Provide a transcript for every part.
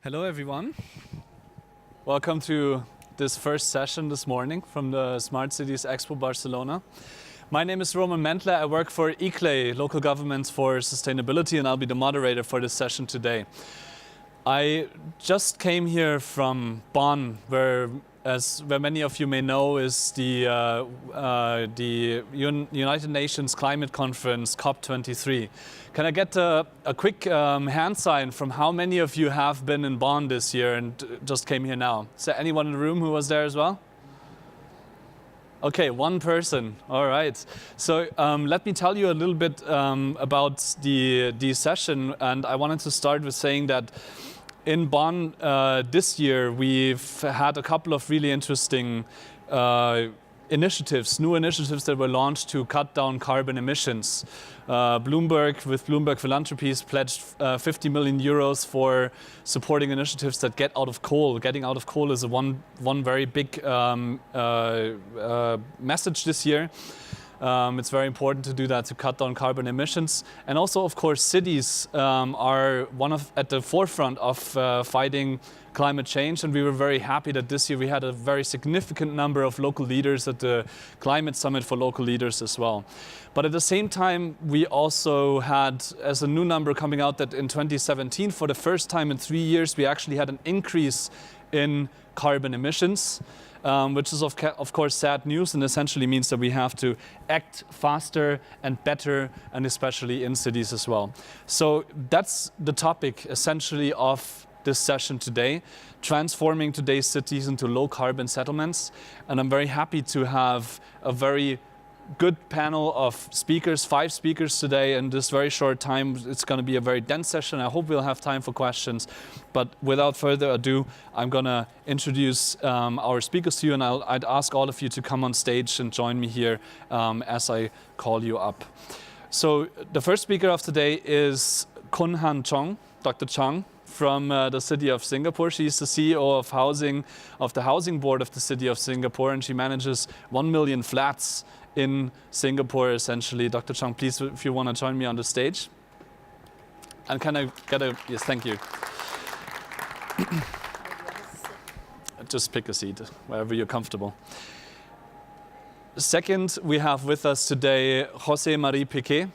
Hello everyone. Welcome to this first session this morning from the Smart Cities Expo Barcelona. My name is Mendle. I work for ICLEI, Local Governments for Sustainability, and I'll be the moderator for this session today. I just came here from Bonn, where many of you may know is the United Nations Climate Conference, COP23. Can I get a quick hand sign from how many of you have been in Bonn this year and just came here now? Is there anyone in the room who was there as well? Okay, one person. All right. So let me tell you a little bit about the session, and I wanted to start with saying that in Bonn this year we've had a couple of really interesting new initiatives that were launched to cut down carbon emissions. Bloomberg, with Bloomberg Philanthropies, pledged 50 million euros for supporting initiatives that get out of coal. Getting out of coal is one very big message this year. It's very important to do that to cut down carbon emissions. And also, of course, cities are at the forefront of fighting climate change, and we were very happy that this year we had a very significant number of local leaders at the Climate Summit for local leaders as well. But at the same time, we also had, as a new number coming out, that in 2017, for the first time in 3 years, we actually had an increase in carbon emissions. Which is of course sad news, and essentially means that we have to act faster and better, and especially in cities as well. So that's the topic essentially of this session today, transforming today's cities into low carbon settlements. And I'm very happy to have a very good panel of speakers, 5 speakers today in this very short time. It's going to be a very dense session. I hope we'll have time for questions. But without further ado, I'm going to introduce our speakers to you, and I'd ask all of you to come on stage and join me here as I call you up. So the first speaker of today is Koon Cheong, Dr. Cheong, from the city of Singapore. She's the CEO of the Housing Board of the city of Singapore, and she manages 1 million flats in Singapore, essentially. Dr. Cheong, please, if you want to join me on the stage. And can I get a, yes, thank you. Just pick a seat, wherever you're comfortable. Second, we have with us today José Pique.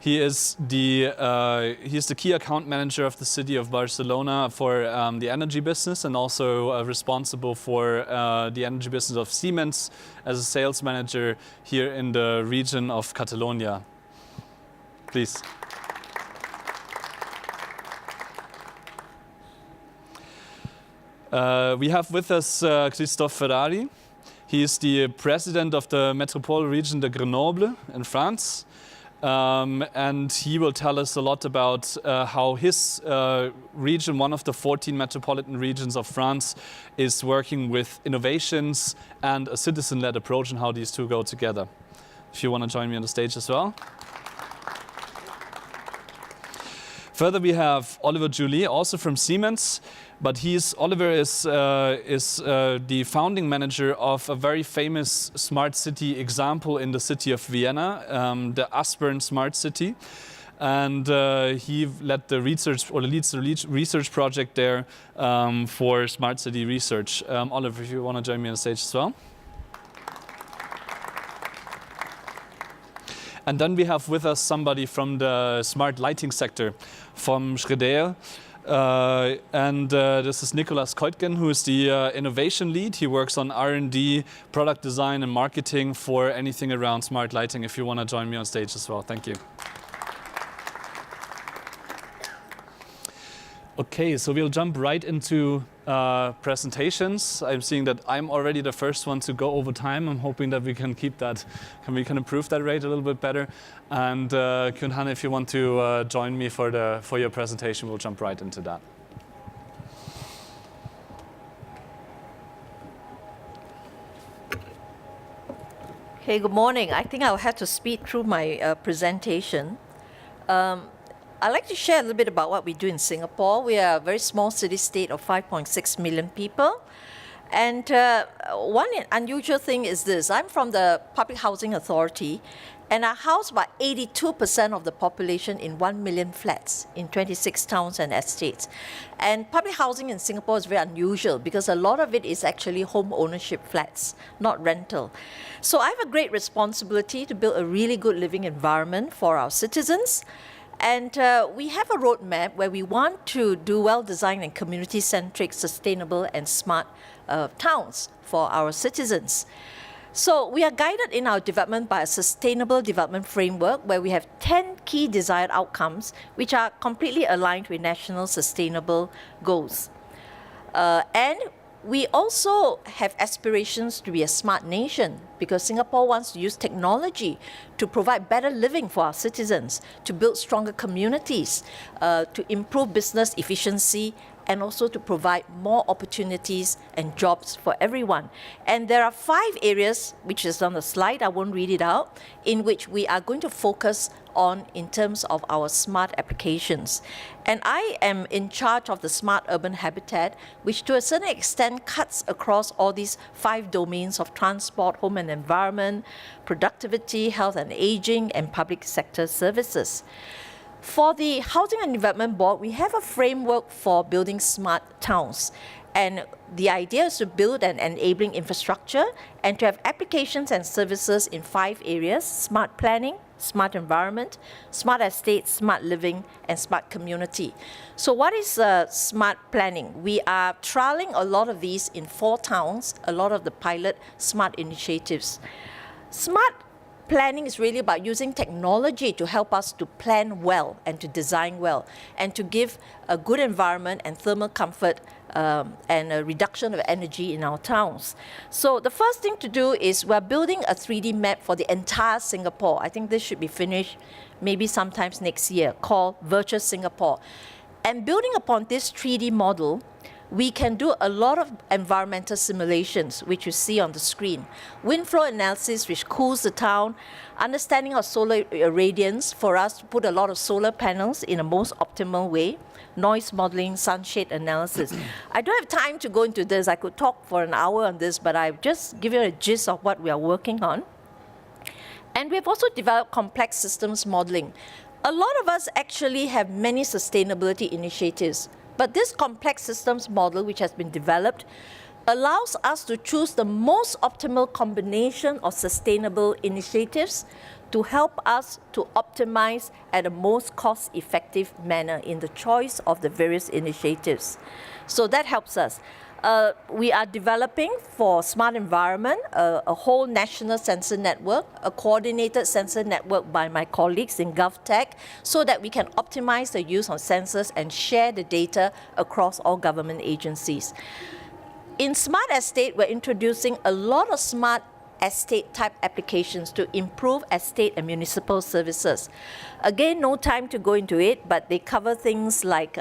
He is the key account manager of the city of Barcelona for the energy business, and also responsible for the energy business of Siemens as a sales manager here in the region of Catalonia. Please. We have with us Christophe Ferrari. He is the president of the metropolitan region de Grenoble in France. And he will tell us a lot about how his region, one of the 14 metropolitan regions of France, is working with innovations and a citizen-led approach, and how these two go together. If you want to join me on the stage as well. Further, we have Oliver Julie, also from Siemens. But Oliver is the founding manager of a very famous smart city example in the city of Vienna, the Aspen smart city. And he led the research, or leads the research project there for smart city research. Oliver, if you want to join me on stage as well. And then we have with us somebody from the smart lighting sector, from Serdar. This is Nicolas Keutgen, who is the innovation lead. He works on R&D, product design and marketing for anything around smart lighting. If you want to join me on stage as well. Thank you. Okay, so we'll jump right into presentations. I'm seeing that I'm already the first one to go over time. I'm hoping that we can keep that, we can improve that rate a little bit better. And Koon, if you want to join me for your presentation, we'll jump right into that. Okay, good morning. I think I'll have to speed through my presentation. I'd like to share a little bit about what we do in Singapore. We are a very small city-state of 5.6 million people. And one unusual thing is this. I'm from the Public Housing Authority, and I house about 82% of the population in 1 million flats in 26 towns and estates. And public housing in Singapore is very unusual because a lot of it is actually home ownership flats, not rental. So I have a great responsibility to build a really good living environment for our citizens. And we have a roadmap where we want to do well-designed and community-centric, sustainable and smart towns for our citizens. So we are guided in our development by a sustainable development framework where we have 10 key desired outcomes which are completely aligned with national sustainable goals. And we also have aspirations to be a smart nation because Singapore wants to use technology to provide better living for our citizens, to build stronger communities, to improve business efficiency, and also to provide more opportunities and jobs for everyone. And there are 5 areas, which is on the slide, I won't read it out, in which we are going to focus on in terms of our smart applications. And I am in charge of the Smart Urban Habitat, which to a certain extent cuts across all these 5 domains of transport, home and environment, productivity, health and aging, and public sector services. For the Housing and Development Board, we have a framework for building smart towns. And the idea is to build an enabling infrastructure and to have applications and services in 5 areas: smart planning, smart environment, smart estate, smart living, and smart community. So what is smart planning? We are trialing a lot of these in 4 towns, a lot of the pilot smart initiatives. Smart planning is really about using technology to help us to plan well and to design well and to give a good environment and thermal comfort and a reduction of energy in our towns. So the first thing to do is we're building a 3D map for the entire Singapore. I think this should be finished maybe sometimes next year, called Virtual Singapore. And building upon this 3D model, we can do a lot of environmental simulations, which you see on the screen. Wind flow analysis, which cools the town, understanding of solar irradiance for us to put a lot of solar panels in a most optimal way, noise modeling, sunshade analysis. I don't have time to go into this. I could talk for an hour on this, but I've just given you a gist of what we are working on. And we've also developed complex systems modeling. A lot of us actually have many sustainability initiatives, but this complex systems model, which has been developed, allows us to choose the most optimal combination of sustainable initiatives to help us to optimize at the most cost-effective manner in the choice of the various initiatives. So that helps us. We are developing for smart environment a whole national sensor network, a coordinated sensor network by my colleagues in GovTech, so that we can optimize the use of sensors and share the data across all government agencies. In Smart Estate, we're introducing a lot of smart estate type applications to improve estate and municipal services. Again, no time to go into it, but they cover things like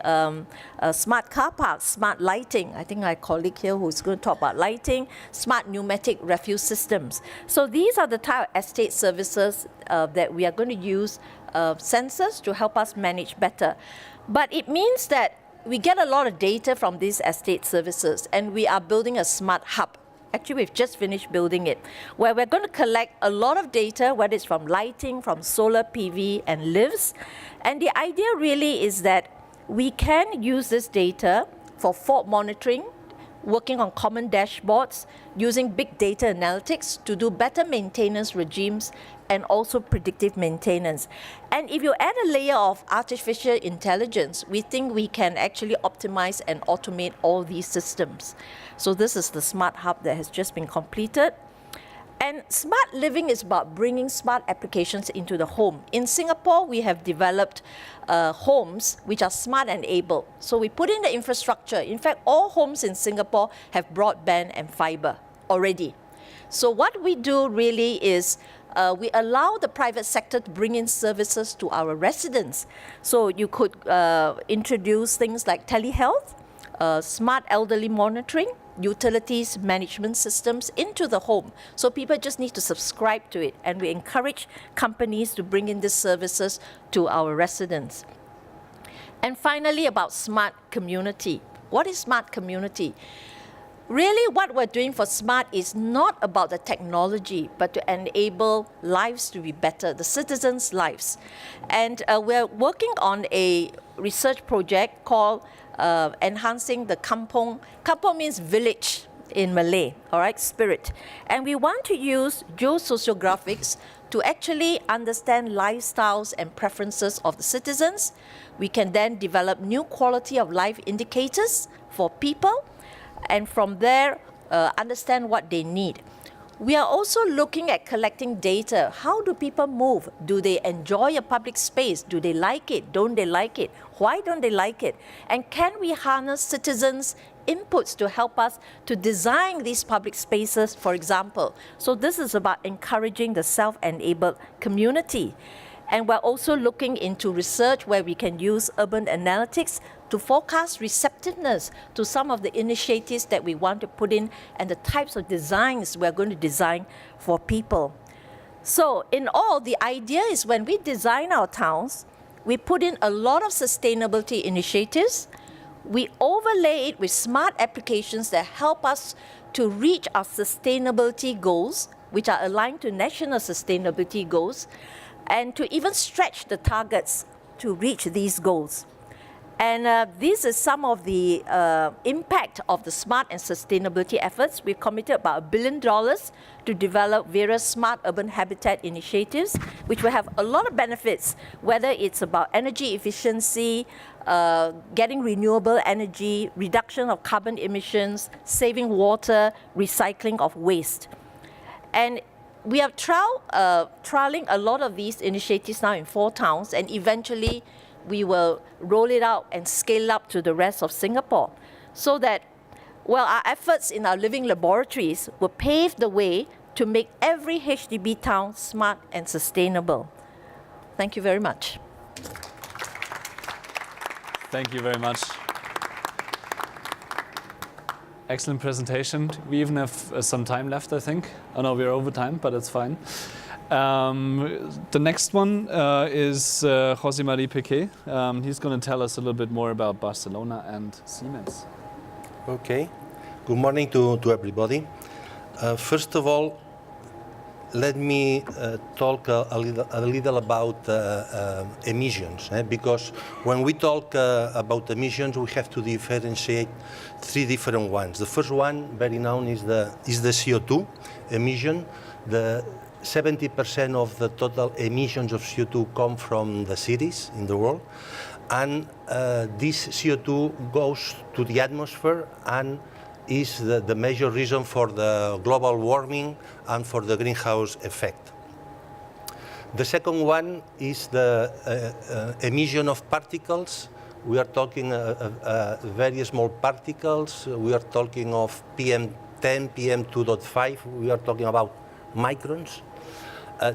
smart car parks, smart lighting. I think my colleague here who's going to talk about lighting, smart pneumatic refuse systems. So these are the type of estate services that we are going to use sensors to help us manage better. But it means that we get a lot of data from these estate services, and we are building a smart hub. Actually, we've just finished building it, where we're going to collect a lot of data, whether it's from lighting, from solar PV and lifts. And the idea really is that we can use this data for fault monitoring, working on common dashboards, using big data analytics to do better maintenance regimes and also predictive maintenance. And if you add a layer of artificial intelligence, we think we can actually optimize and automate all these systems. So this is the smart hub that has just been completed. And smart living is about bringing smart applications into the home. In Singapore, we have developed homes which are smart and able. So we put in the infrastructure. In fact, all homes in Singapore have broadband and fiber already. So what we do really is we allow the private sector to bring in services to our residents. So you could introduce things like telehealth, smart elderly monitoring, utilities management systems into the home. So people just need to subscribe to it, and we encourage companies to bring in these services to our residents. And finally, about smart community. What is smart community? really what we're doing for SMART is not about the technology, but to enable lives to be better, the citizens' lives. And we're working on a research project called enhancing the kampong. Kampong means village in Malay, all right, spirit. And we want to use geosociographics to actually understand lifestyles and preferences of the citizens. We can then develop new quality of life indicators for people, and from there, understand what they need. We are also looking at collecting data. How do people move? Do they enjoy a public space? Do they like it? Don't they like it? Why don't they like it? And can we harness citizens' inputs to help us to design these public spaces, for example? So this is about encouraging the self-enabled community. And we're also looking into research where we can use urban analytics to forecast receptiveness to some of the initiatives that we want to put in and the types of designs we're going to design for people. So in all, the idea is when we design our towns, we put in a lot of sustainability initiatives. We overlay it with smart applications that help us to reach our sustainability goals, which are aligned to national sustainability goals, and to even stretch the targets to reach these goals. And this is some of the impact of the smart and sustainability efforts. We've committed about $1 billion to develop various smart urban habitat initiatives, which will have a lot of benefits, whether it's about energy efficiency, getting renewable energy, reduction of carbon emissions, saving water, recycling of waste. And we are trialing a lot of these initiatives now in 4 towns, and eventually we will roll it out and scale up to the rest of Singapore, so that, well, our efforts in our living laboratories will pave the way to make every HDB town smart and sustainable. Thank you very much. Thank you very much. Excellent presentation. We even have some time left, I think. Oh no, we're over time, but it's fine. The next one is José María Pique. He's going to tell us a little bit more about Barcelona and Siemens. Okay. Good morning to everybody. First of all, let me talk a little about emissions, because when we talk about emissions, we have to differentiate 3 different ones. The first one, very known, is the CO2 emission. The 70% of the total emissions of CO2 come from the cities in the world, and this CO2 goes to the atmosphere and is the major reason for the global warming and for the greenhouse effect. The second one is the emission of particles. We are talking very small particles. We are talking of PM10, PM2.5. We are talking about microns.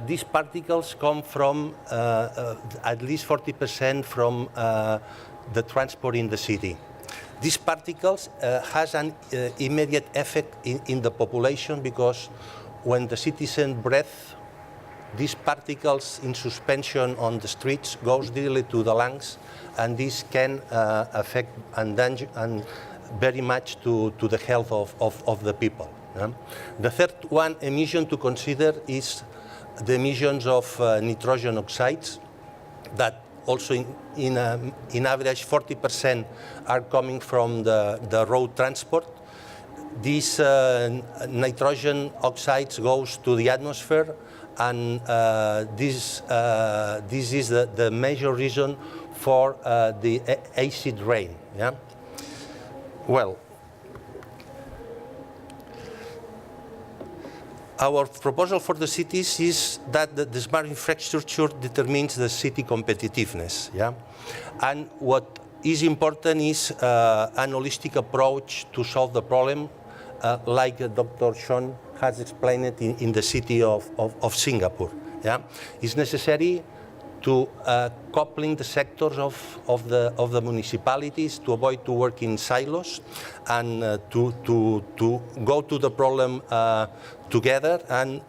These particles come from at least 40% from the transport in the city. These particles has an immediate effect in the population, because when the citizen breathe, these particles in suspension on the streets goes directly to the lungs, and this can affect and very much to the health of the people. The third one emission to consider is the emissions of nitrogen oxides, that also in average 40% are coming from the road transport. These nitrogen oxides goes to the atmosphere, and this is the major reason for the acid rain. Yeah? Well, our proposal for the cities is that the smart infrastructure determines the city competitiveness. Yeah? And what is important is an holistic approach to solve the problem, like Dr. Cheong has explained it in the city of Singapore. Yeah? It's necessary to coupling the sectors of the municipalities to avoid to work in silos, and to go to the problem together. And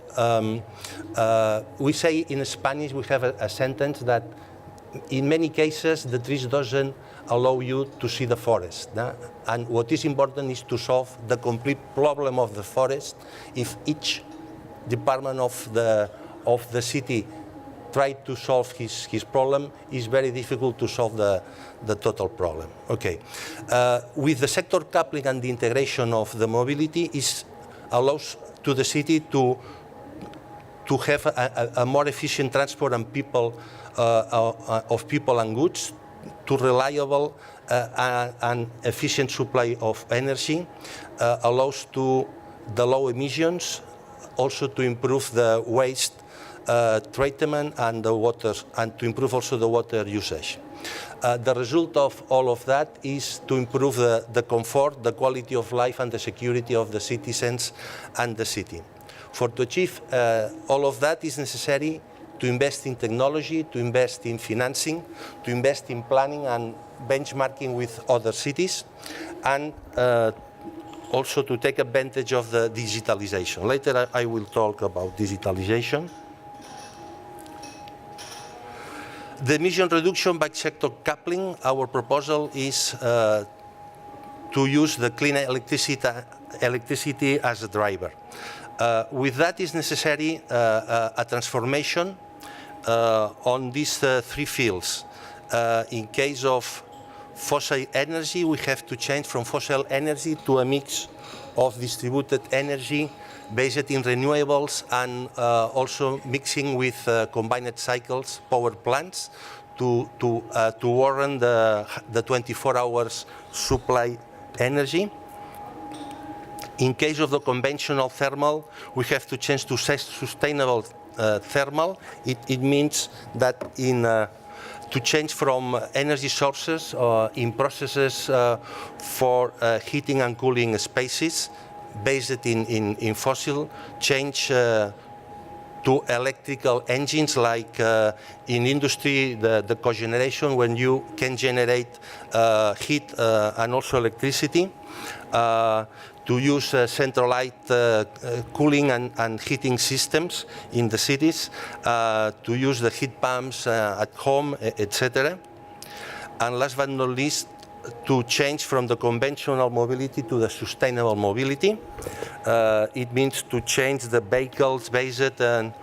we say in Spanish, we have a sentence that in many cases the trees doesn't allow you to see the forest. And what is important is to solve the complete problem of the forest. If each department of the city try to solve his problem, it's very difficult to solve the total problem. Okay. With the sector coupling and the integration of the mobility, it allows to the city to have a more efficient transport and of people and goods, to reliable and efficient supply of energy, allows to the low emissions, also to improve the waste treatment and the water, and to improve also the water usage. The result of all of that is to improve the comfort, the quality of life and the security of the citizens and the city. To achieve all of that is necessary to invest in technology, to invest in financing, to invest in planning and benchmarking with other cities, and also to take advantage of the digitalization. Later I will talk about digitalization. The emission reduction by sector coupling, our proposal is to use the clean electricity as a driver. With that is necessary a transformation on these three fields. In case of fossil energy, we have to change from fossil energy to a mix of distributed energy based in renewables and also mixing with combined cycles power plants to warrant the 24 hours supply energy. In case of the conventional thermal, we have to change to sustainable thermal. It means that to change from energy sources in processes for heating and cooling spaces based in fossil, change to electrical engines, like in industry, the cogeneration, when you can generate heat and also electricity. To use centralized cooling and heating systems in the cities, to use the heat pumps at home, etc. And last but not least, to change from the conventional mobility to the sustainable mobility. It means to change the vehicles based and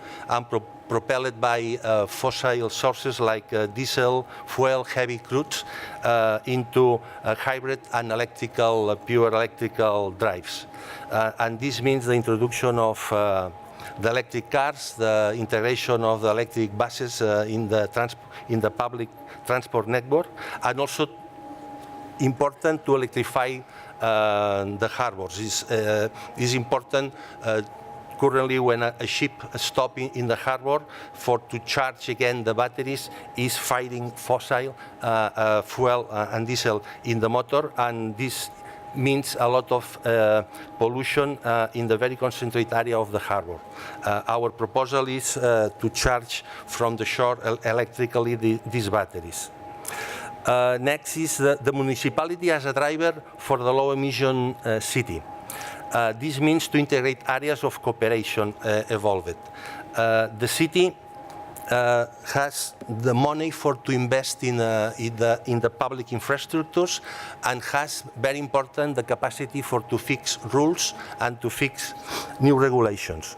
propelled by fossil sources like diesel, fuel, heavy crudes into hybrid and pure electrical drives. And this means the introduction of the electric cars, the integration of the electric buses in the public transport network, and also important to electrify the harbors. It's important currently when a ship stops in the harbor to charge again the batteries is firing fossil fuel and diesel in the motor, and this means a lot of pollution in the very concentrated area of the harbor. Our proposal is to charge from the shore electrically these batteries. Next is the municipality as a driver for the low emission city. This means to integrate areas of cooperation evolved. The city has the money to invest in the public infrastructures, and has, very important, the capacity to fix rules and to fix new regulations.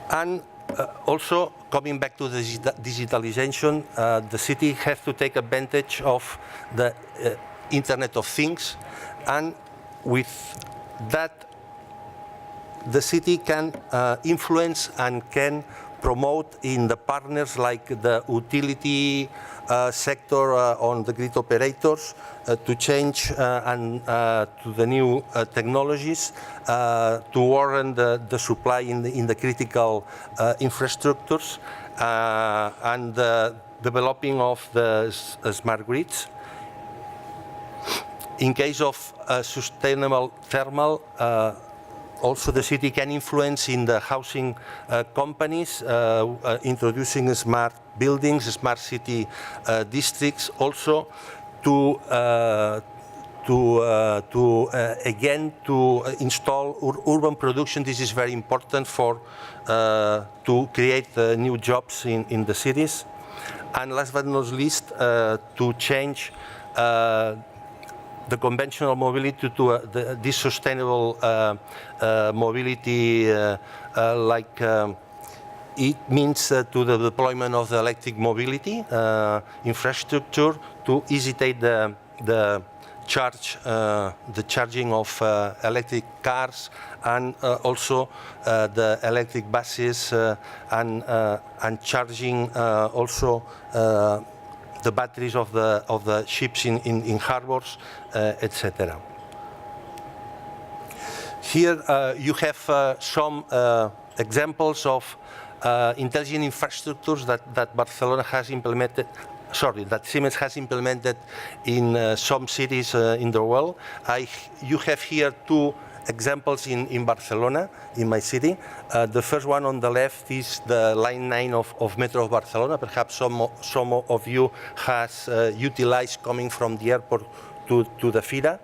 And also, coming back to the digitalization, the city has to take advantage of the Internet of Things, and with that the city can influence and can promote in the partners like the utility sector on the grid operators to change and to the new technologies to warrant the supply in the critical infrastructures and the developing of the smart grids. In case of sustainable thermal, also the city can influence in the housing companies, introducing smart buildings, smart city districts, also to install urban production. This is very important to create new jobs in the cities. and last but not least, to change the conventional mobility to this sustainable mobility, like it means to the deployment of the electric mobility infrastructure to facilitate the charging of electric cars, and also the electric buses, and charging also the batteries of the ships in harbors, etc. Here you have some examples of intelligent infrastructures that Barcelona has implemented. Sorry, that Siemens has implemented in some cities in the world. You have here two examples in Barcelona, in my city. The first one on the left is the line 9 of Metro of Barcelona. Perhaps some of you has utilized coming from the airport to the Fira.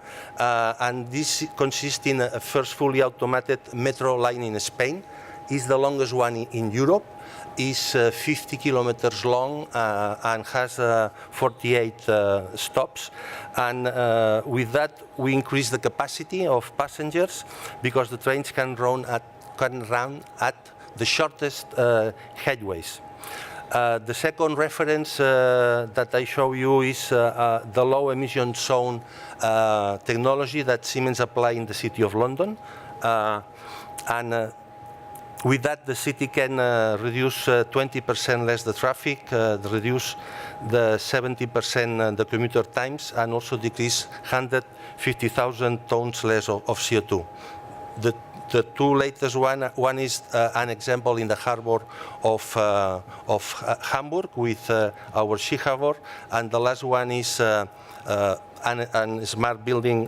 And this consists in a first fully automated metro line in Spain. It's the longest one in Europe. Is 50 kilometers long and has 48 stops. And with that, we increase the capacity of passengers because the trains can run at the shortest headways. The second reference that I show you is the low emission zone technology that Siemens apply in the City of London. With that, the city can reduce 20% less the traffic, reduce the 70% the commuter times, and also decrease 150,000 tons less of CO2. The two latest one is an example in the harbor of Hamburg with our Sea Harbor, and the last one is and smart building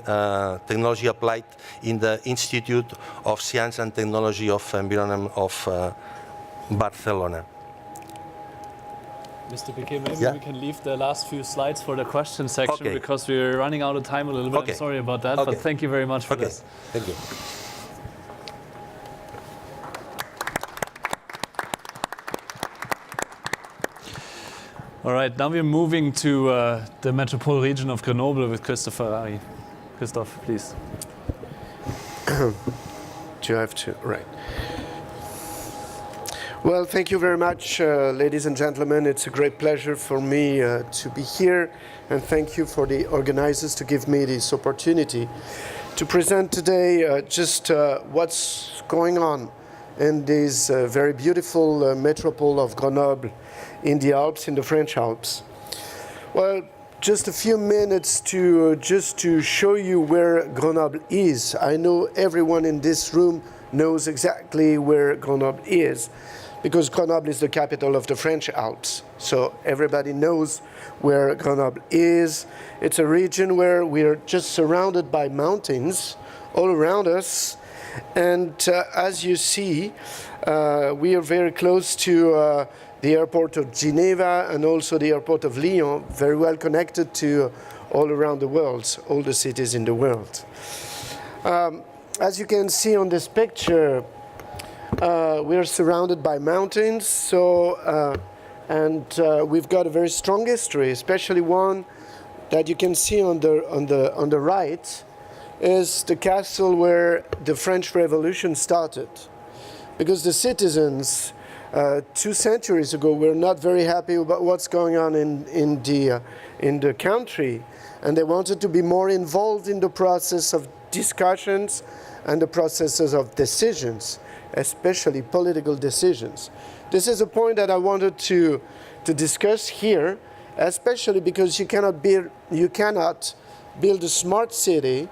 technology applied in the Institute of Science and Technology of Environment of Barcelona. Mr. Pique, maybe we can leave the last few slides for the question section because we're running out of time a little bit. I'm sorry about that, but thank you very much for this. Thank you. All right, now we're moving to the metropole region of Grenoble with Christophe Ferrari. Christophe, please. Do you have to? Right. Well, thank you very much, ladies and gentlemen. It's a great pleasure for me to be here, and thank you for the organizers to give me this opportunity to present today just what's going on in this very beautiful metropole of Grenoble in the Alps, in the French Alps. Well, just a few minutes to show you where Grenoble is. I know everyone in this room knows exactly where Grenoble is, because Grenoble is the capital of the French Alps. So everybody knows where Grenoble is. It's a region where we're just surrounded by mountains all around us. And as you see, we are very close to the airport of Geneva and also the airport of Lyon, very well connected to all around the world, all the cities in the world. As you can see on this picture, we are surrounded by mountains, and we've got a very strong history, especially one that you can see on the right is the castle where the French Revolution started, because the citizens 2 centuries ago were not very happy about what's going on in the country, and they wanted to be more involved in the process of discussions and the processes of decisions, especially political decisions. This is a point that I wanted to discuss here, especially because you cannot build a smart city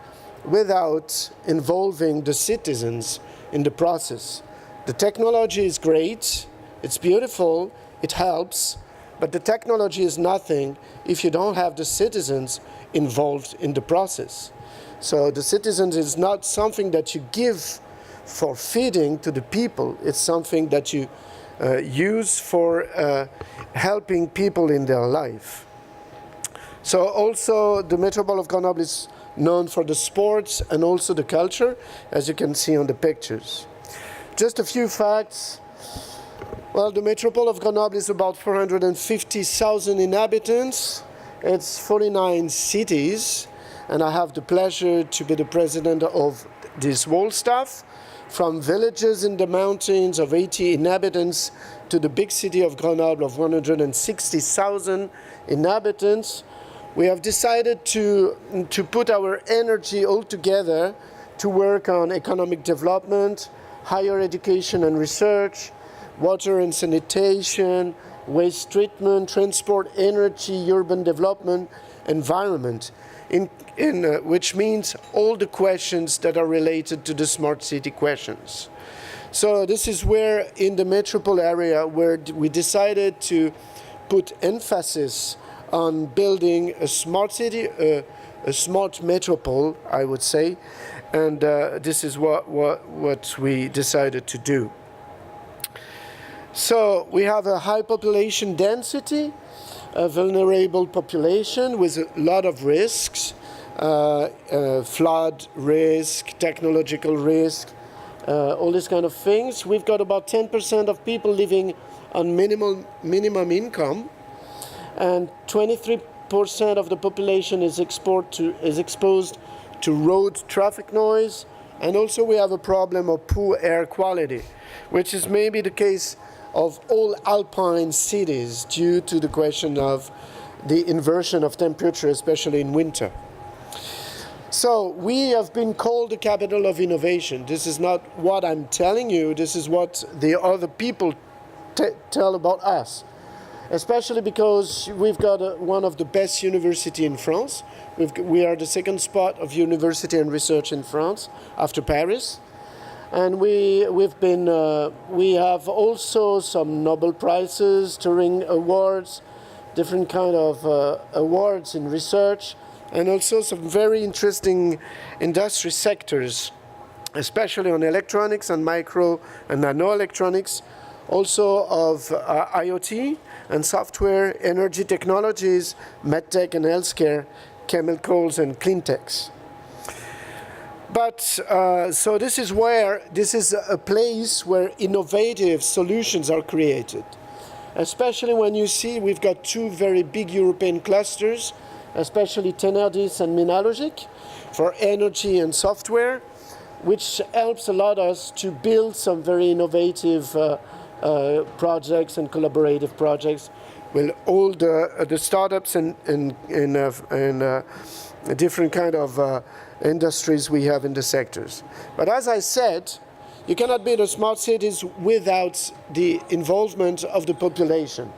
without involving the citizens in the process. The technology is great, it's beautiful, it helps, but the technology is nothing if you don't have the citizens involved in the process. So the citizens is not something that you give for feeding to the people, it's something that you use for helping people in their life. So also the metropole of Grenoble is known for the sports and also the culture, as you can see on the pictures. Just a few facts. Well, the metropole of Grenoble is about 450,000 inhabitants. It's 49 cities, and I have the pleasure to be the president of this whole staff, from villages in the mountains of 80 inhabitants to the big city of Grenoble of 160,000 inhabitants. We have decided to put our energy all together to work on economic development, higher education and research, water and sanitation, waste treatment, transport, energy, urban development, environment, which means all the questions that are related to the smart city questions. So this is where, in the metropole area, where we decided to put emphasis on building a smart city, a smart metropole, I would say, and this is what we decided to do. So we have a high population density, a vulnerable population with a lot of risks, flood risk, technological risk, all these kind of things. We've got about 10% of people living on minimum income, and 23% of the population is exposed to road traffic noise, and also we have a problem of poor air quality, which is maybe the case of all alpine cities due to the question of the inversion of temperature, especially in winter. So we have been called the capital of innovation. This is not what I'm telling you, this is what the other people tell about us. Especially because we've got one of the best universities in France. We are the second spot of university and research in France after Paris. And we have also some Nobel Prizes, Turing Awards, different kind of awards in research, and also some very interesting industry sectors, especially on electronics and micro and nano electronics, also of IoT and software, energy technologies, medtech and healthcare, chemicals and clean techs. But so this is a place where innovative solutions are created, especially when you see we've got two very big European clusters, especially Tenerdis and Minalogic for energy and software, which helps a lot us to build some very innovative projects and collaborative projects with all the startups and different kind of industries we have in the sectors. But as I said, you cannot build a smart cities without the involvement of the population.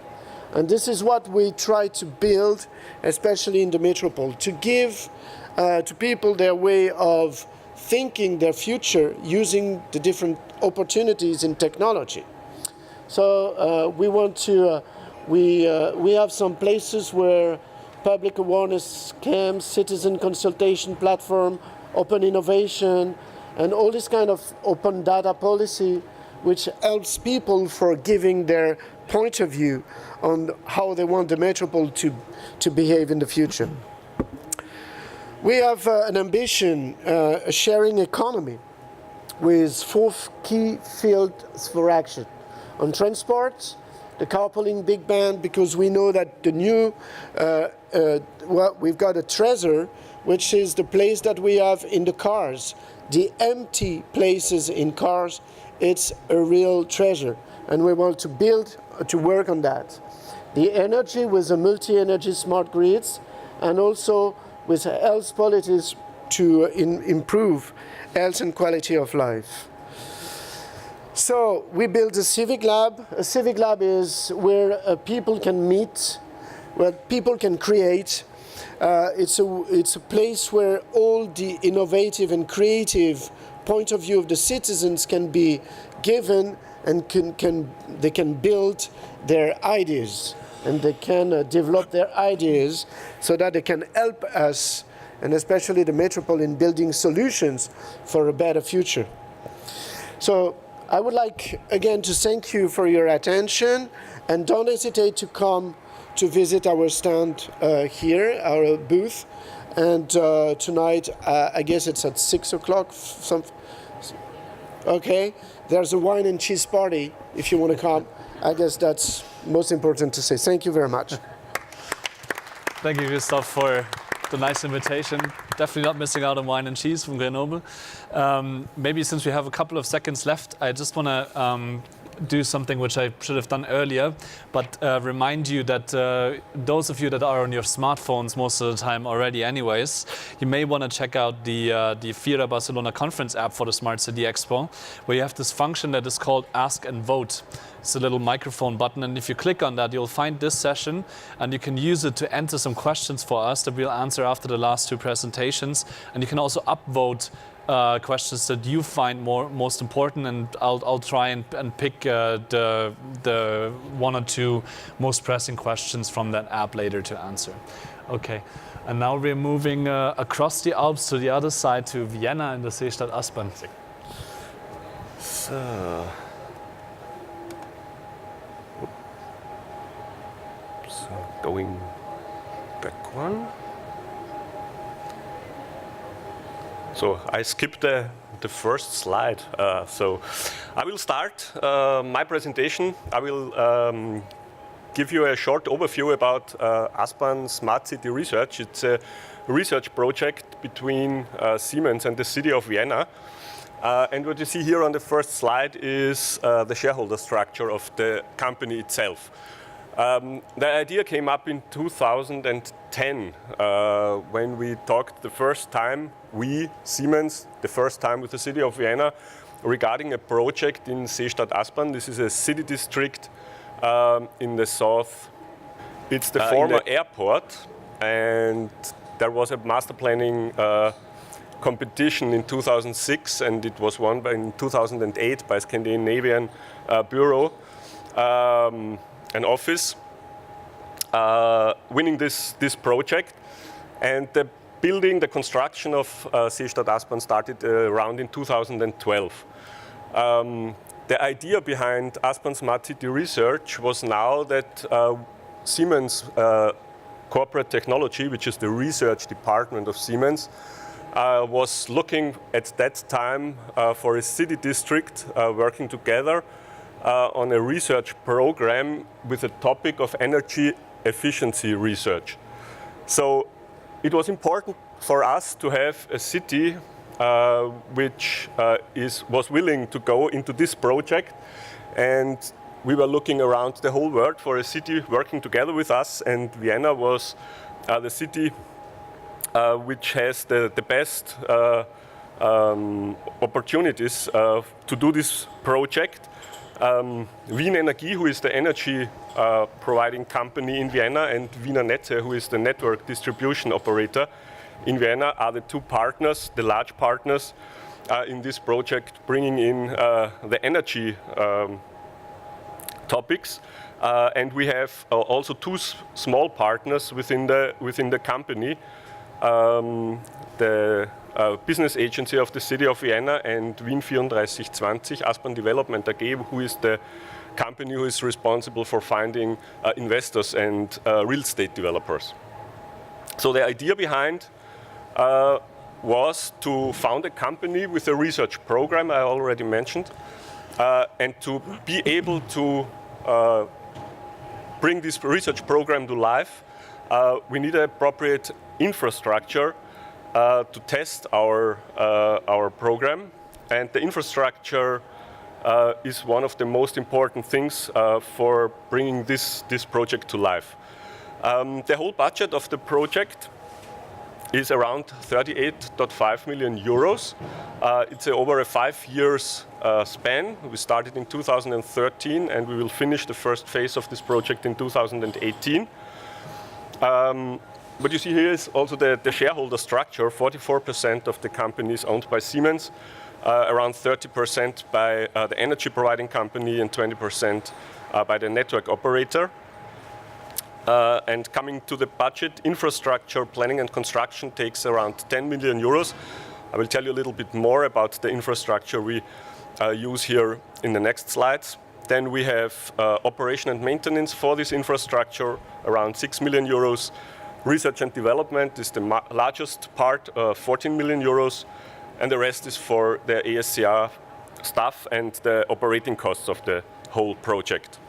And this is what we try to build, especially in the metropole, to give to people their way of thinking their future using the different opportunities in technology. So we want to, we have some places where public awareness camps, citizen consultation platform, open innovation, and all this kind of open data policy, which helps people for giving their point of view on how they want the metropole to behave in the future. We have an ambition, a sharing economy, with 4 key fields for action. On transport, the carpooling big band, because we know that the new, well, we've got a treasure, which is the place that we have in the cars. The empty places in cars, it's a real treasure, and we want to build, to work on that. The energy with the multi-energy smart grids, and also with health policies to improve health and quality of life. So we built a civic lab. A civic lab is where people can meet, where people can create. It's a place where all the innovative and creative point of view of the citizens can be given, and they can build their ideas, and they can develop their ideas so that they can help us, and especially the metropole, in building solutions for a better future. So I would like again to thank you for your attention, and don't hesitate to come to visit our stand here, our booth. And tonight, I guess it's at 6 o'clock. Okay, there's a wine and cheese party if you want to come. I guess that's most important to say. Thank you very much. Thank you, Christophe, for the nice invitation. Definitely not missing out on wine and cheese from Grenoble. Maybe since we have a couple of seconds left, I just want to do something which I should have done earlier, but remind you that those of you that are on your smartphones most of the time already anyways, you may want to check out the Fiera Barcelona conference app for the Smart City Expo, where you have this function that is called Ask and Vote. It's a little microphone button, and if you click on that, you'll find this session, and you can use it to enter some questions for us that we'll answer after the last two presentations. And you can also upvote questions that you find most important, and I'll try and pick the one or two most pressing questions from that app later to answer. Okay, and now we're moving across the Alps to the other side to Vienna in the Seestadt Aspen. So going back one. So I skipped the first slide. So I will start my presentation. I will give you a short overview about Aspen Smart City Research. It's a research project between Siemens and the city of Vienna. And what you see here on the first slide is the shareholder structure of the company itself. The idea came up in 2010 when we talked the first time, Siemens, the first time with the city of Vienna regarding a project in Seestadt Aspen. This is a city district in the south. It's the former airport, and there was a master planning competition in 2006, and it was won in 2008 by Scandinavian Bureau. An office winning this project, and the construction of Seestadt Aspen started around in 2012. The idea behind Aspen Smart City Research was now that Siemens Corporate Technology, which is the research department of Siemens, was looking at that time for a city district working together on a research program with a topic of energy efficiency research. So it was important for us to have a city which was willing to go into this project, and we were looking around the whole world for a city working together with us, and Vienna was the city which has the best opportunities to do this project. Wien Energie, who is the energy providing company in Vienna, and Wiener Netze, who is the network distribution operator in Vienna, are the two partners, the large partners in this project, bringing in the energy topics. And we have also two small partners within the company, the business agency of the city of Vienna and Wien 3420, Aspen Development AG, who is the company who is responsible for finding investors and real estate developers. So the idea behind was to found a company with a research program I already mentioned, and to be able to bring this research program to life, we need an appropriate infrastructure to test our program, and the infrastructure is one of the most important things for bringing this project to life. The whole budget of the project is around 38.5 million euros. It's over a 5 years span. We started in 2013, and we will finish the first phase of this project in 2018. What you see here is also the shareholder structure. 44% of the company is owned by Siemens, around 30% by the energy providing company, and 20% by the network operator. And coming to the budget, infrastructure planning and construction takes around 10 million euros. I will tell you a little bit more about the infrastructure we use here in the next slides. Then we have operation and maintenance for this infrastructure, around 6 million euros. Research and development is the largest part, 14 million euros, and the rest is for the ASCR staff and the operating costs of the whole project.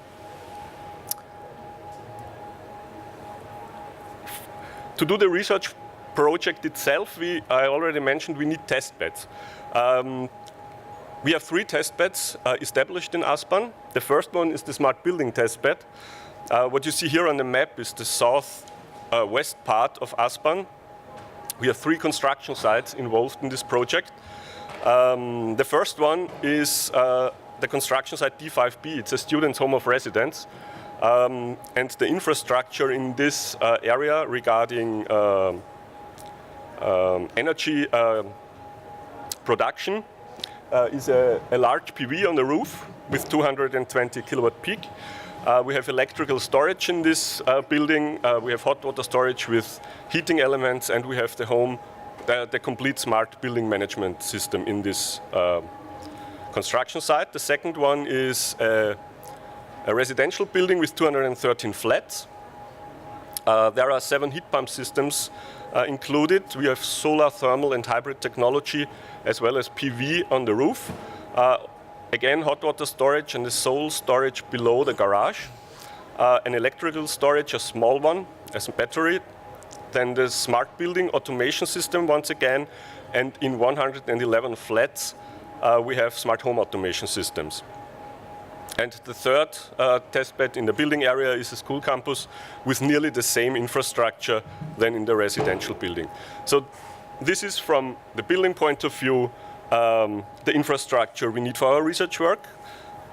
To do the research project itself, I already mentioned we need test beds. We have 3 test beds established in Aspen. The first one is the smart building test bed. What you see here on the map is the south-west part of Aspen. We have 3 construction sites involved in this project. The first one is the construction site D5B. It's a student's home of residence. And the infrastructure in this area regarding energy production is a large PV on the roof with 220 kilowatt peak. We have electrical storage in this building. We have hot water storage with heating elements, and we have the complete smart building management system in this construction site. The second one is a residential building with 213 flats. There are 7 heat pump systems included. We have solar, thermal, and hybrid technology, as well as PV on the roof. Again, hot water storage and the sole storage below the garage. An electrical storage, a small one, as a battery. Then the smart building automation system once again. And in 111 flats, we have smart home automation systems. And the third testbed in the building area is a school campus with nearly the same infrastructure than in the residential building. So this is, from the building point of view, the infrastructure we need for our research work.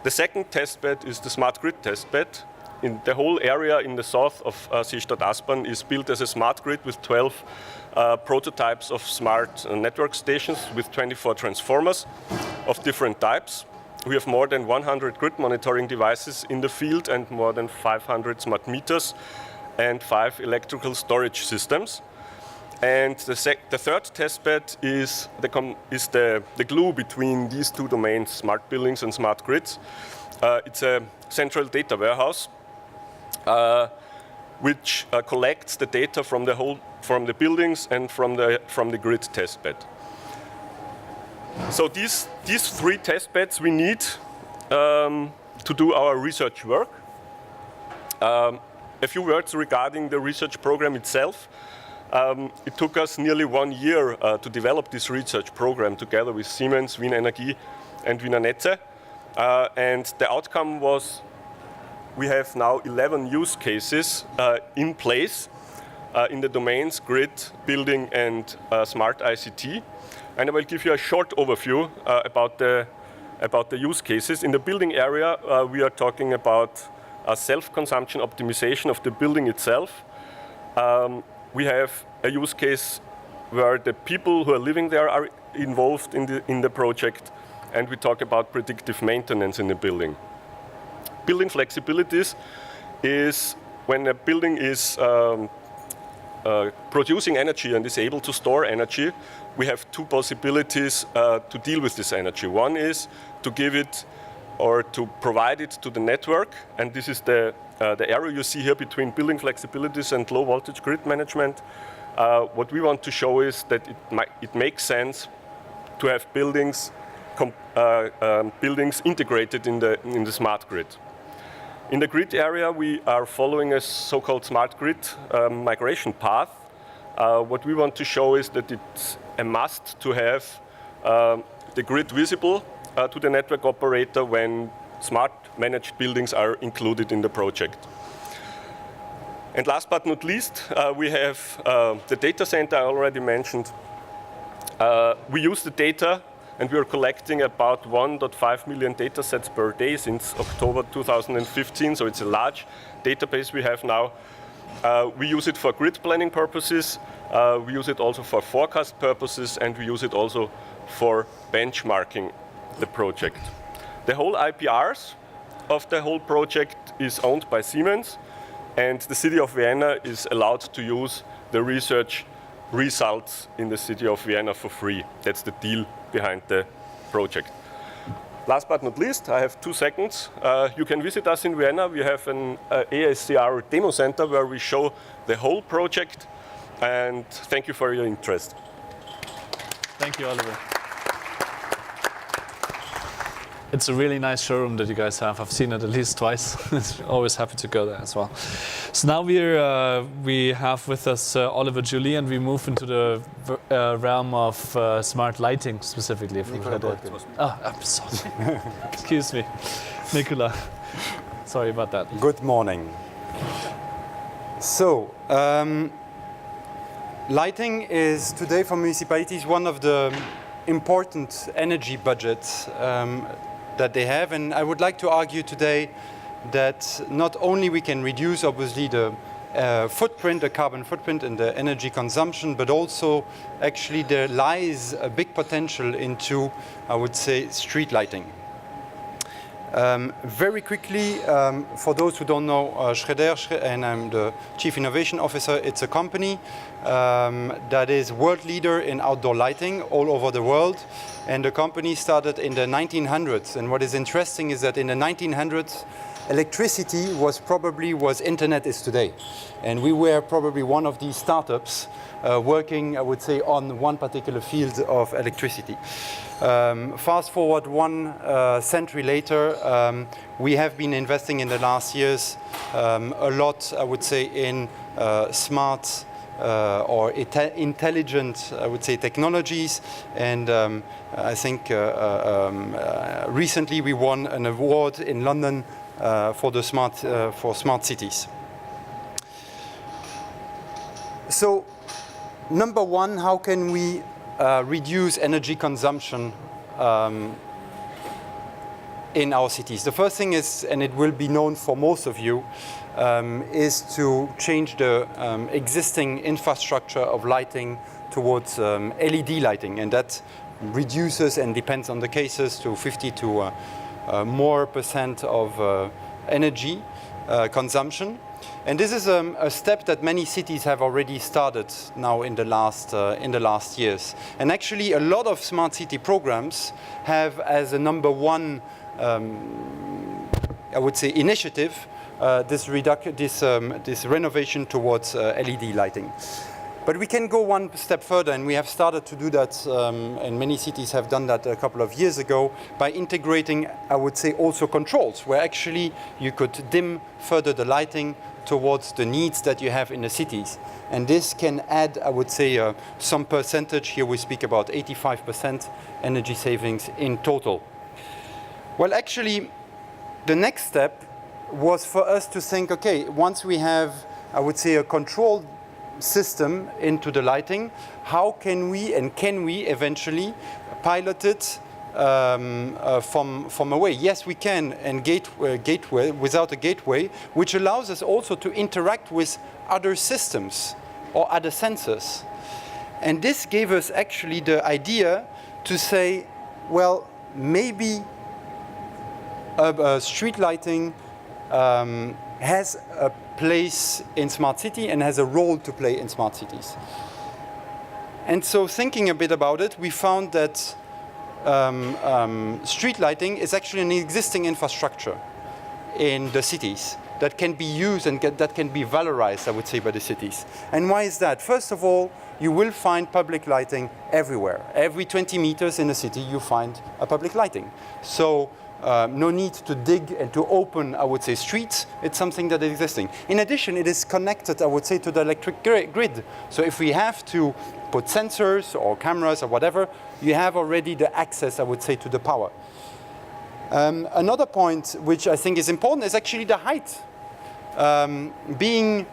The second testbed is the smart grid testbed. In the whole area in the south of Seestadt Aspen is built as a smart grid with 12 prototypes of smart network stations with 24 transformers of different types. We have more than 100 grid monitoring devices in the field and more than 500 smart meters and 5 electrical storage systems. And the third testbed is the glue between these 2 domains, smart buildings and smart grids. It's a central data warehouse which collects the data from the buildings and from the grid testbed. So these 3 testbeds we need to do our research work. A few words regarding the research program itself. It took us nearly 1 year to develop this research program together with Siemens, Wien Energie, and Wiener Netze. And the outcome was we have now 11 use cases in place in the domains grid, building, and smart ICT. And I will give you a short overview about the use cases. In the building area, we are talking about a self-consumption optimization of the building itself. We have a use case where the people who are living there are involved in the project, and we talk about predictive maintenance in the building. Building flexibilities is when a building is producing energy and is able to store energy. We have 2 possibilities to deal with this energy. One is to give it or to provide it to the network, and this is the area you see here between building flexibilities and low voltage grid management. What we want to show is that it makes sense to have buildings integrated in the smart grid. In the grid area, we are following a so-called smart grid migration path. What we want to show is that it's a must to have the grid visible to the network operator when smart managed buildings are included in the project. And last but not least, we have the data center I already mentioned. We use the data, and we are collecting about 1.5 million data sets per day since October 2015, so it's a large database we have now. We use it for grid planning purposes, we use it also for forecast purposes, and we use it also for benchmarking the project. The whole IPRs of the whole project is owned by Siemens, and the city of Vienna is allowed to use the research results in the city of Vienna for free. That's the deal behind the project. Last but not least, I have 2 seconds. You can visit us in Vienna. We have an ASCR demo center where we show the whole project, and thank you for your interest. Thank you, Oliver. It's a really nice showroom that you guys have. I've seen it at least twice. Always happy to go there as well. So now we have with us Oliver Julie, and we move into the realm of smart lighting specifically. I'm sorry. Excuse me, Nicola. Sorry about that. Good morning. So, lighting is today for municipalities one of the important energy budgets that they have, and I would like to argue today that not only we can reduce obviously the footprint, the carbon footprint and the energy consumption, but also actually there lies a big potential into, I would say, street lighting. Very quickly, for those who don't know Serdar, and I'm the Chief Innovation Officer, it's a company that is world leader in outdoor lighting all over the world. And the company started in the 1900s. And what is interesting is that in the 1900s, electricity was probably what internet is today. And we were probably one of these startups working, I would say, on one particular field of electricity. Fast forward one century later, we have been investing in the last years a lot, I would say, in smart or intelligent, I would say, technologies. And I think recently we won an award in London for the smart cities. So, number one, how can we reduce energy consumption in our cities? The first thing is, and it will be known for most of you, is to change the existing infrastructure of lighting towards LED lighting, and that reduces, and depends on the cases, to 50 to more % of energy consumption. And this is a step that many cities have already started now in the last years. And actually, a lot of smart city programs have as a number one, I would say, initiative this renovation towards LED lighting. But we can go one step further, and we have started to do that, and many cities have done that a couple of years ago, by integrating, I would say, also controls, where actually you could dim further the lighting towards the needs that you have in the cities. And this can add, I would say, some percentage. Here we speak about 85% energy savings in total. Well, actually, the next step was for us to think, okay, once we have, I would say, a controlled system into the lighting, how can we eventually pilot it from away? Yes, we can, and gateway without a gateway, which allows us also to interact with other systems or other sensors. And this gave us actually the idea to say, well, maybe street lighting has a place in smart city and has a role to play in smart cities. And so, thinking a bit about it, we found that street lighting is actually an existing infrastructure in the cities that can be used and that can be valorized, I would say, by the cities. And why is that? First of all, you will find public lighting everywhere. Every 20 meters in a city, you find a public lighting. So, no need to dig and to open, I would say, streets. It's something that is existing. In addition, it is connected, I would say, to the electric grid. So if we have to put sensors or cameras or whatever, you have already the access, I would say, to the power. Another point which I think is important is actually the height. Being,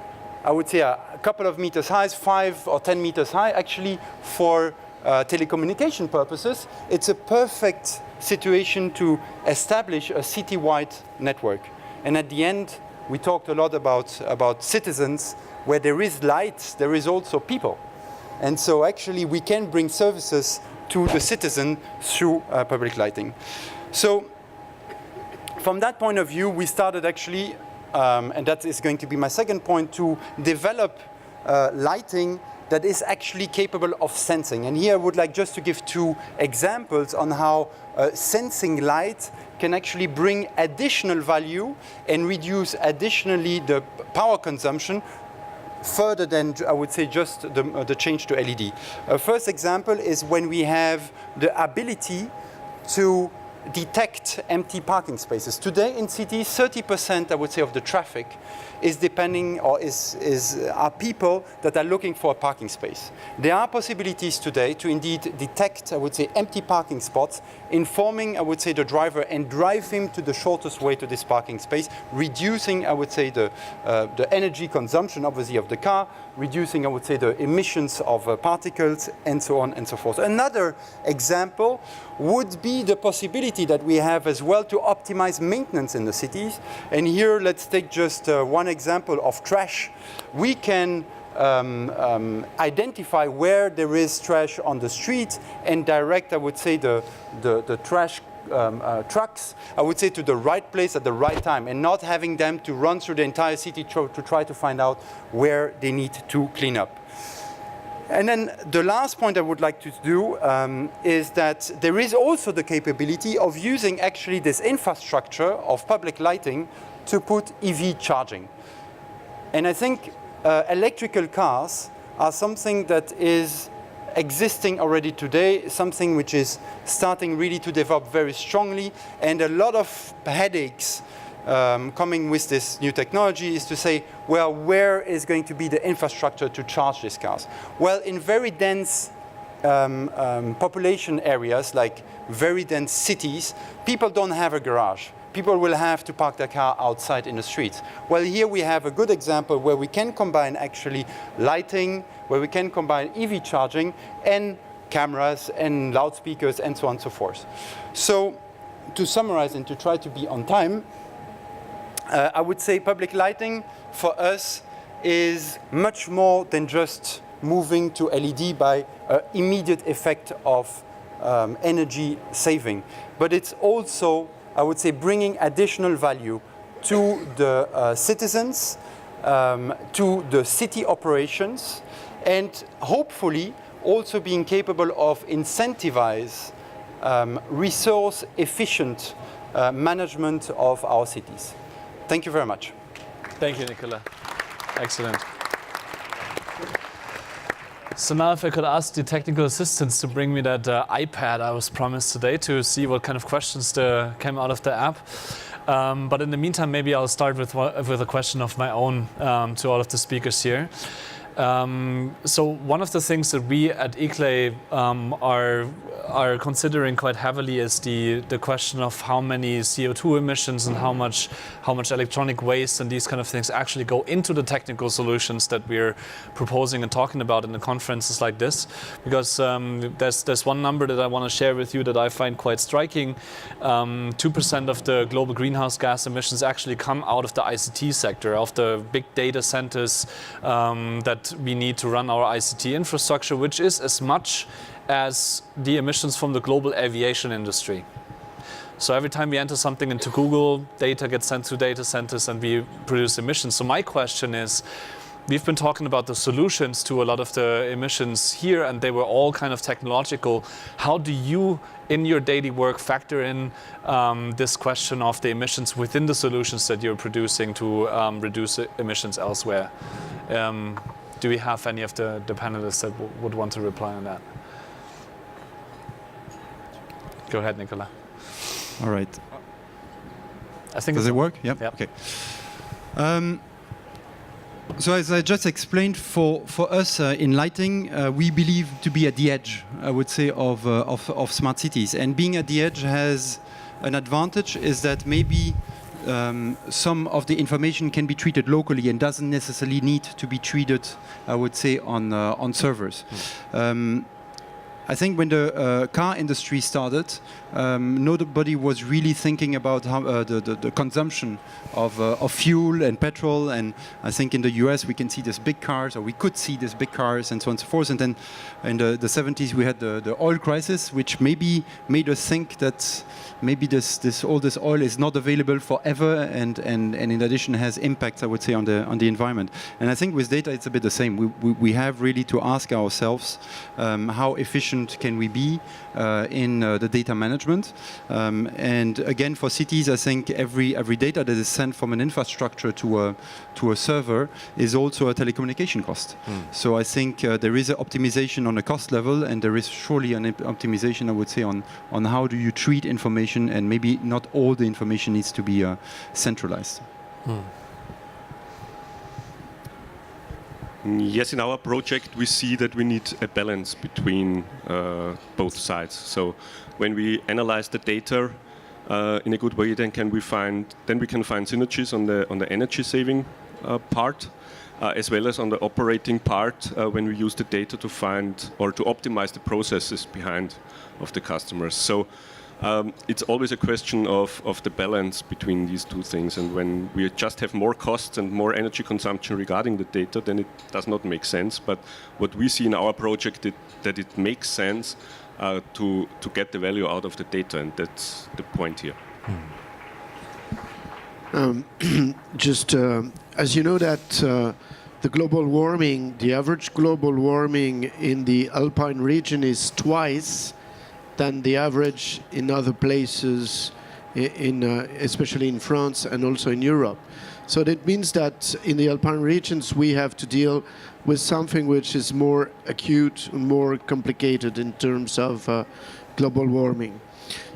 I would say, a couple of meters high, 5 or 10 meters high, actually for telecommunication purposes, it's a perfect situation to establish a city-wide network. And at the end, we talked a lot about citizens. Where there is light, there is also people. And so actually we can bring services to the citizen through public lighting. So from that point of view, we started actually, and that is going to be my second point, to develop lighting that is actually capable of sensing. And here I would like just to give 2 examples on how sensing light can actually bring additional value and reduce additionally the power consumption further than, I would say, just the change to LED. First example is when we have the ability to detect empty parking spaces. Today in cities, 30% I would say of the traffic is depending or are people that are looking for a parking space. There are possibilities today to indeed detect, I would say, empty parking spots, informing, I would say, the driver and drive him to the shortest way to this parking space, reducing, I would say, the energy consumption, obviously, of the car, reducing, I would say, the emissions of particles, and so on and so forth. Another example would be the possibility that we have as well to optimize maintenance in the cities. And here, let's take just one example of trash. We can identify where there is trash on the street and direct, I would say, the trash trucks, I would say, to the right place at the right time, and not having them to run through the entire city to try to find out where they need to clean up. And then the last point I would like to do is that there is also the capability of using actually this infrastructure of public lighting to put EV charging. And I think electrical cars are something that is existing already today, something which is starting really to develop very strongly, and a lot of headaches coming with this new technology is to say, well, where is going to be the infrastructure to charge these cars? Well, in very dense population areas, like very dense cities, people don't have a garage. People will have to park their car outside in the streets. Well, here we have a good example where we can combine actually lighting, where we can combine EV charging and cameras and loudspeakers and so on and so forth. So to summarize and to try to be on time, I would say public lighting for us is much more than just moving to LED by immediate effect of energy saving. But it's also, I would say, bringing additional value to the citizens, to the city operations, and hopefully also being capable of incentivize resource efficient management of our cities. Thank you very much. Thank you, Nicola. Excellent. So now if I could ask the technical assistants to bring me that iPad I was promised today to see what kind of questions came out of the app. But in the meantime, maybe I'll start with a question of my own to all of the speakers here. So one of the things that we at ICLEI are considering quite heavily is the question of how many CO2 emissions and how much electronic waste and these kind of things actually go into the technical solutions that we're proposing and talking about in the conferences like this. Because there's one number that I want to share with you that I find quite striking. 2% of the global greenhouse gas emissions actually come out of the ICT sector, of the big data centers that we need to run our ICT infrastructure, which is as much as the emissions from the global aviation industry. So every time we enter something into Google, data gets sent to data centers and we produce emissions. So my question is, we've been talking about the solutions to a lot of the emissions here, and they were all kind of technological. How do you, in your daily work, factor in this question of the emissions within the solutions that you're producing to reduce emissions elsewhere? Do we have any of the panelists that would want to reply on that? Go ahead, Nicola. All right. I think Does it work? Yeah. Yep. Okay. So as I just explained, for us in lighting, we believe to be at the edge, I would say, of smart cities. And being at the edge has an advantage, is that maybe some of the information can be treated locally and doesn't necessarily need to be treated, I would say, on servers. I think when the car industry started, nobody was really thinking about how, the consumption of fuel and petrol. And I think in the US we can see these big cars, or we could see these big cars, and so on and so forth. And then in the 70s we had the oil crisis, which maybe made us think that maybe all this oil is not available forever, and in addition has impacts, I would say, on the environment. And I think with data it's a bit the same. We have really to ask ourselves how efficient efficient can we be in the data management. And again, for cities, I think every data that is sent from an infrastructure to a server is also a telecommunication cost. So I think there is an optimization on a cost level, and there is surely an optimization, I would say, on how do you treat information, and maybe not all the information needs to be centralized. Yes, in our project we see that we need a balance between both sides. So when we analyze the data in a good way, then we can find synergies on the energy saving part, as well as on the operating part when we use the data to find or to optimize the processes behind of the customers. So it's always a question of the balance between these two things, and when we just have more costs and more energy consumption regarding the data, then it does not make sense. But what we see in our project that it makes sense to get the value out of the data, and that's the point here. As you know that the global warming, the average global warming in the Alpine region is twice than the average in other places, especially in France and also in Europe. So that means that in the Alpine regions we have to deal with something which is more acute and more complicated in terms of global warming.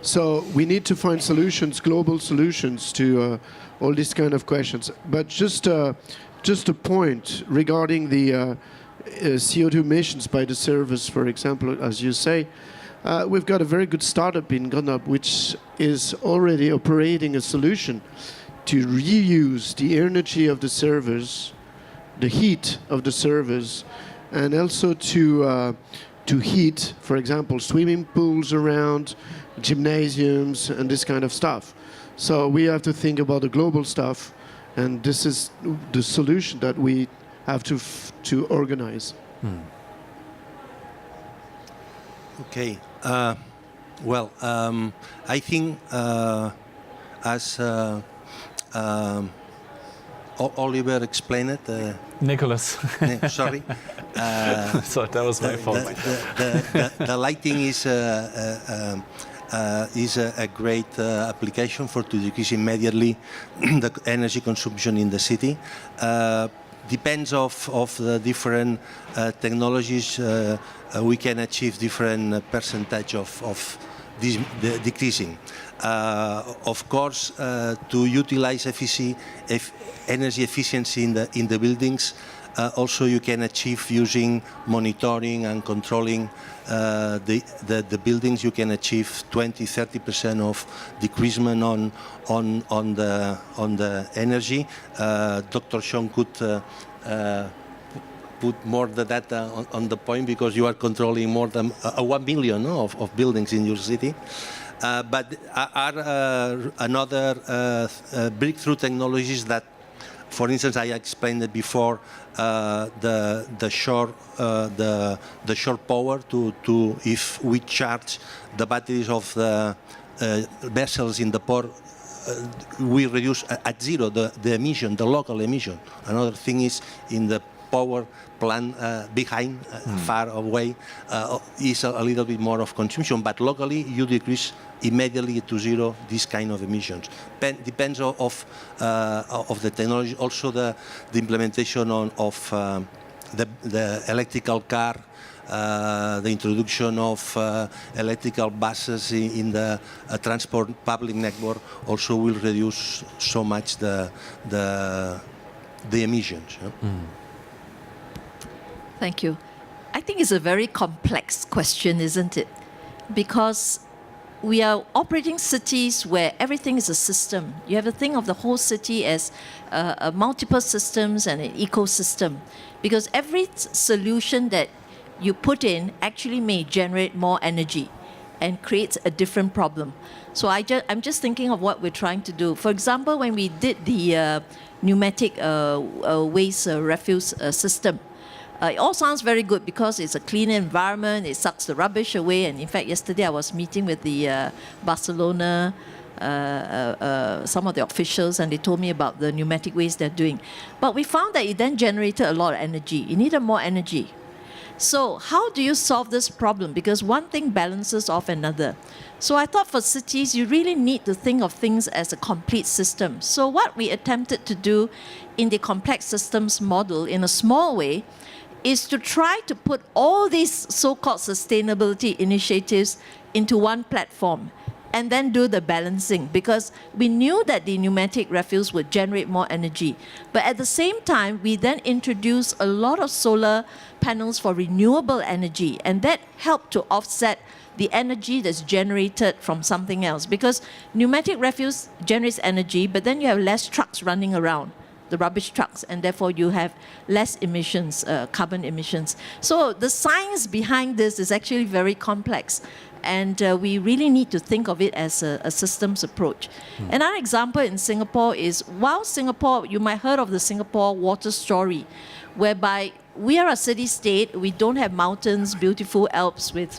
So we need to find solutions, global solutions to all these kind of questions. But just a point regarding the CO2 emissions by the servers, for example, as you say, we've got a very good startup in Grenoble which is already operating a solution to reuse the energy of the servers, the heat of the servers, and also to heat, for example, swimming pools around, gymnasiums, and this kind of stuff. So we have to think about the global stuff, and this is the solution that we have to organize. Okay. Well, I think as Oliver explained it. Nicholas. Sorry. So that was my fault. The lighting is a great application to decrease immediately the energy consumption in the city. Depends of the different technologies, we can achieve different percentage of this decreasing. Of course, to utilize energy efficiency in the buildings, also you can achieve using monitoring and controlling the buildings. You can achieve 20-30% of decreasement on the energy. Dr. Cheong could put more the data on the point, because you are controlling more than 1 million of buildings in your city. But are another breakthrough technologies that, for instance, I explained it before, the shore power to if we charge the batteries of the vessels in the port, we reduce at zero the emission, the local emission. Another thing is in the power plant behind, far away, is a little bit more of consumption, but locally you decrease immediately to zero this kind of emissions. Depends of the technology, also the implementation of the electrical car, the introduction of electrical buses in the transport public network also will reduce so much the emissions. Thank you. I think it's a very complex question, isn't it? Because we are operating cities where everything is a system. You have to think of the whole city as multiple systems and an ecosystem. Because every solution that you put in actually may generate more energy and creates a different problem. So I'm just thinking of what we're trying to do. For example, when we did the pneumatic waste refuse system, it all sounds very good because it's a clean environment, it sucks the rubbish away. And in fact, yesterday I was meeting with the Barcelona, some of the officials, and they told me about the pneumatic waste they're doing. But we found that it then generated a lot of energy. It needed more energy. So how do you solve this problem? Because one thing balances off another. So I thought for cities, you really need to think of things as a complete system. So what we attempted to do in the complex systems model in a small way is to try to put all these so-called sustainability initiatives into one platform and then do the balancing, because we knew that the pneumatic refuse would generate more energy. But at the same time, we then introduced a lot of solar panels for renewable energy, and that helped to offset the energy that's generated from something else. Because pneumatic refuse generates energy, but then you have less trucks running around, the rubbish trucks, and therefore you have less emissions, carbon emissions. So the science behind this is actually very complex. And we really need to think of it as a systems approach. Another example in Singapore is, while Singapore, you might heard of the Singapore water story, whereby we are a city-state, we don't have mountains, beautiful Alps with,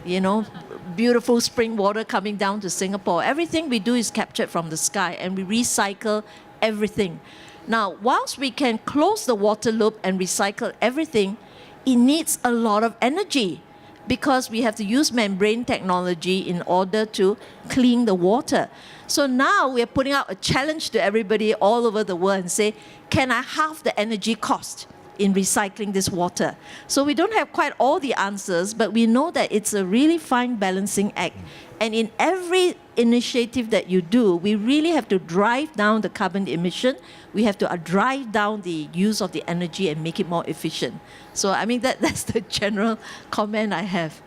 you know, beautiful spring water coming down to Singapore. Everything we do is captured from the sky, and we recycle everything. Now, whilst we can close the water loop and recycle everything, it needs a lot of energy, because we have to use membrane technology in order to clean the water. So now we are putting out a challenge to everybody all over the world and say, can I halve the energy cost in recycling this water? So we don't have quite all the answers, but we know that it's a really fine balancing act. And in every initiative that you do, we really have to drive down the carbon emission. We have to drive down the use of the energy and make it more efficient. So I mean, that's the general comment I have.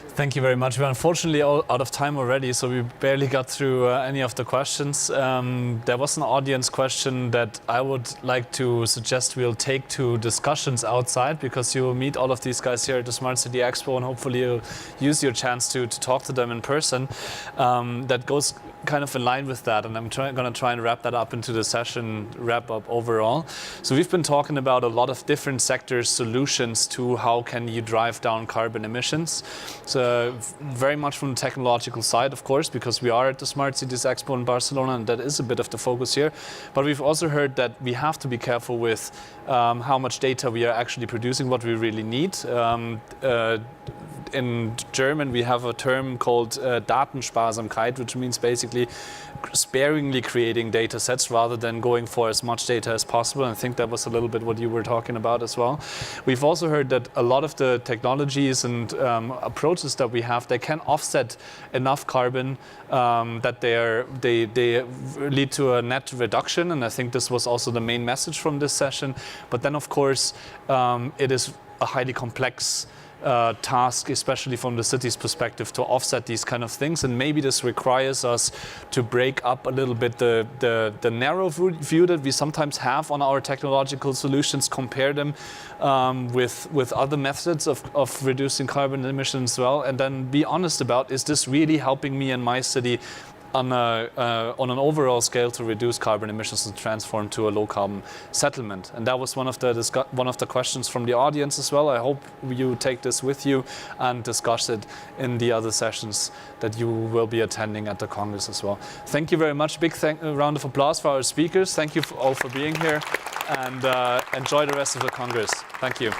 Thank you very much. We're unfortunately all out of time already, so we barely got through any of the questions. There was an audience question that I would like to suggest we'll take to discussions outside, because you will meet all of these guys here at the Smart City Expo, and hopefully you'll use your chance to talk to them in person. That goes kind of in line with that, and I'm going to try and wrap that up into the session wrap up overall. So we've been talking about a lot of different sectors, solutions to how can you drive down carbon emissions. So very much from the technological side, of course, because we are at the Smart Cities Expo in Barcelona, and that is a bit of the focus here. But we've also heard that we have to be careful with how much data we are actually producing, what we really need. In German, we have a term called Datensparsamkeit, which means basically sparingly creating data sets rather than going for as much data as possible. And I think that was a little bit what you were talking about as well. We've also heard that a lot of the technologies and approaches that we have, they can offset enough carbon that they lead to a net reduction. And I think this was also the main message from this session. But then, of course, it is a highly complex task, especially from the city's perspective, to offset these kind of things. And maybe this requires us to break up a little bit the narrow view that we sometimes have on our technological solutions, compare them with other methods of reducing carbon emissions as well, and then be honest about, is this really helping me in my city on an overall scale to reduce carbon emissions and transform to a low carbon settlement? And that was one of the questions from the audience as well. I hope you take this with you and discuss it in the other sessions that you will be attending at the Congress as well. Thank you very much. Big round of applause for our speakers. Thank you all for being here, and enjoy the rest of the Congress. Thank you.